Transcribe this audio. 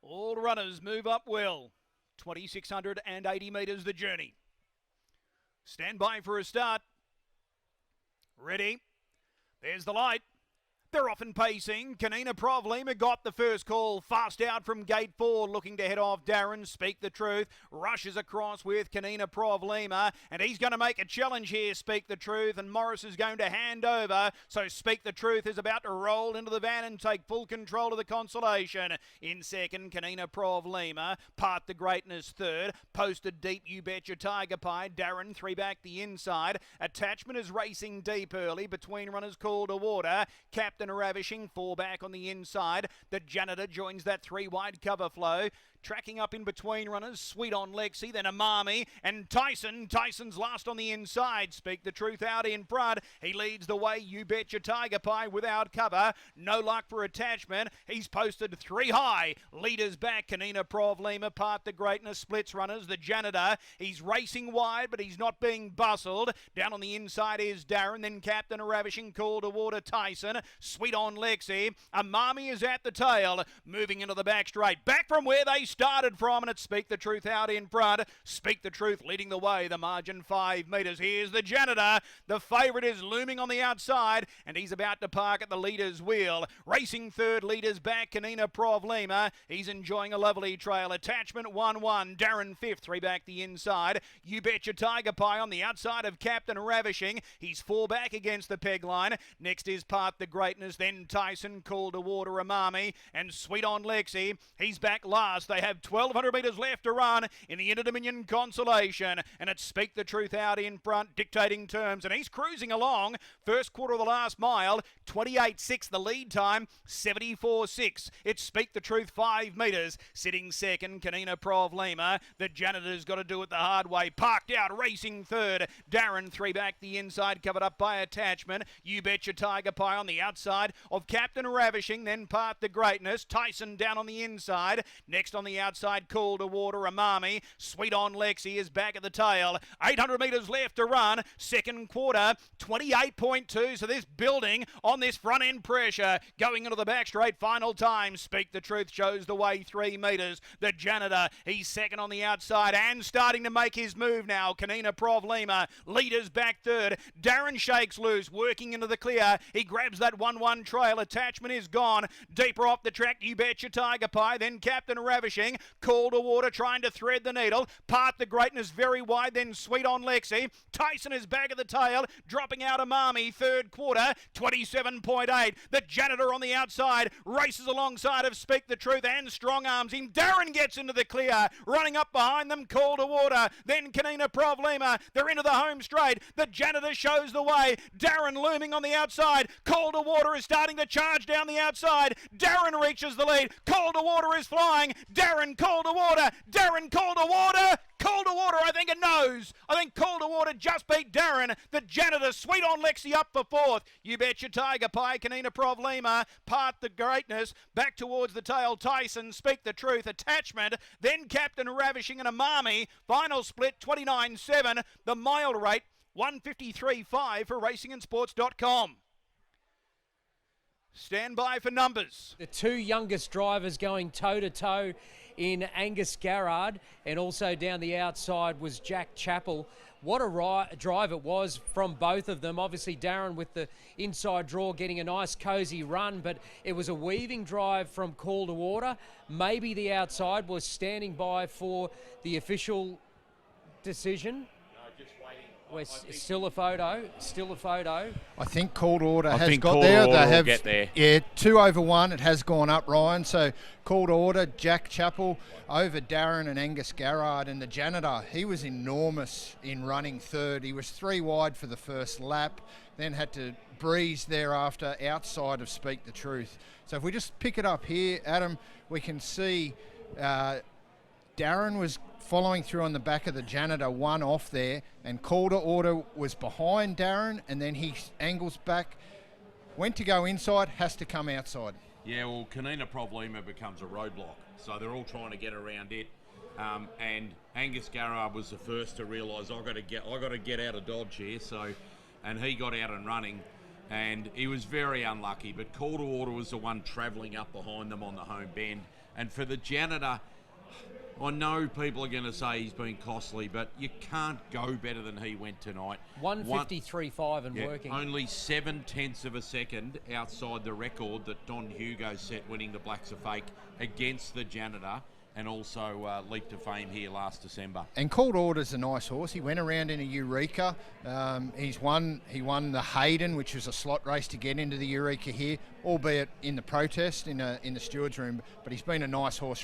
All runners move up well. 2,680 metres the journey. Stand by for a start. Ready. There's the light. They're off and pacing. Kanena Provlima got the first call. Fast out from gate 4, looking to head off Darin. Speak the Truth rushes across with Kanena Provlima, and he's going to make a challenge here, Speak the Truth, and Morris is going to hand over. So Speak the Truth is about to roll into the van and take full control of the Consolation. In second, Kanena Provlima. Part the Greatness third. Posted deep, You Betcha Tiger Pie. Darin 3 back the inside. Attachment is racing deep early. Between runners Call to Water. Captain Ravishing 4 back on the inside. The Janitor joins that 3 wide cover flow. Tracking up in between runners, Sweet on Lexy, then Amami, and Tyson. Tyson's last on the inside. Speak the Truth out in front. He leads the way, You Betcha Tiger Pie without cover. No luck for Attachment. He's posted 3 high. Leaders back, Kanena Provlima, Part the Greatness, splits runners. The Janitor, he's racing wide, but he's not being bustled. Down on the inside is Darin, then Captain Ravishing, Call to Water, Tyson. Sweet on Lexy. Amami is at the tail, moving into the back straight. Back from where they started from, and it's Speak the Truth out in front. Speak the Truth leading the way, the margin 5 metres. Here's the Janitor. The favourite is looming on the outside, and he's about to park at the leader's wheel. Racing third, leaders back, Kanena Provlima. He's enjoying a lovely trail. Attachment 1-1. Darin 5th, 3 back the inside. You Betcha Tiger Pie on the outside of Captain Ravishing. He's 4 back against the peg line. Next is Part the Greatness, then Tyson, Call to Water, Amami, and Sweet on Lexy. He's back last. They have 1,200 metres left to run in the Inter-Dominion Consolation, and it's Speak the Truth out in front, dictating terms, and he's cruising along. First quarter of the last mile, 28.6 the lead time, 74.6. It's Speak the Truth 5 metres, sitting second, Kanena Provlima. The Janitor's got to do it the hard way, parked out, racing third. Darin 3 back the inside, covered up by Attachment. You Betcha Tiger Pie on the outside of Captain Ravishing, then Part the Greatness. Tyson down on the inside. Next on the outside, Call to Water, Amami. Sweet on Lexy is back at the tail. 800 metres left to run. Second quarter, 28.2. So this building on this front end pressure. Going into the back straight, final time. Speak the Truth shows the way 3 metres. The Janitor, he's second on the outside and starting to make his move now. Kanena Provlima, leaders back third. Darin shakes loose, working into the clear. He grabs that 1-1 trail. Attachment is gone. Deeper off the track, You Betcha Tiger Pie. Then Captain Ravishing. Call to Water trying to thread the needle. Part the Greatness very wide, then Sweet on Lexy. Tyson is back at the tail, dropping out Amami. Third quarter, 27.8. The Janitor on the outside races alongside of Speak the Truth and strong arms him. Darin gets into the clear, running up behind them, Call to Water. Then Kanena Provlima. They're into the home straight. The Janitor shows the way. Darin looming on the outside. Call to Water is starting to charge down the outside. Darin reaches the lead. Call to Water is flying. Darin, Call to Water. Darin, Call to Water. Call to Water, I think it knows. I think Call to Water just beat Darin. The Janitor, Sweet on Lexy up for 4th. You Betcha Tiger Pie, Kanena Provlima, Part the Greatness. Back towards the tail, Tyson, Speak the Truth, Attachment. Then Captain Ravishing and Amami. Final split, 29.7. The mile rate, 153.5 for racingandsports.com. Stand by for numbers. The 2 youngest drivers going toe-to-toe in Angus Garrard, and also down the outside was Jack Chapple. What a drive it was from both of them. Obviously Darin with the inside draw getting a nice cosy run, but it was a weaving drive from Call to Water. Maybe the outside was standing by for the official decision. Still a photo. I think Call to Order has got there. They have get there. Yeah, 2 over 1. It has gone up, Ryan. So Call to Order, Jack Chapple over Darin and Angus Garrard, and the Janitor. He was enormous in running third. He was 3 wide for the first lap, then had to breeze thereafter outside of Speak the Truth. So if we just pick it up here, Adam, we can see Darin was following through on the back of the Janitor, 1 off there, and Call to Order was behind Darin, and then he angles back, went to go inside, has to come outside. Yeah, well, Kanena Provlima becomes a roadblock, so they're all trying to get around it. And Angus Garrard was the first to realise I got to get out of dodge here. So, and he got out and running. and he was very unlucky. But Call to Order was the one travelling up behind them on the home bend. And for the Janitor, I know people are going to say he's been costly, but you can't go better than he went tonight. 153.5 and working. Only 0.7 of a second outside the record that Don Hugo set, winning the Blacks Are Fake against the Janitor, and also leaped to fame here last December. And Called Order's a nice horse. He went around in a Eureka. He won the Hayden, which was a slot race to get into the Eureka here, albeit in the protest in the stewards room. But he's been a nice horse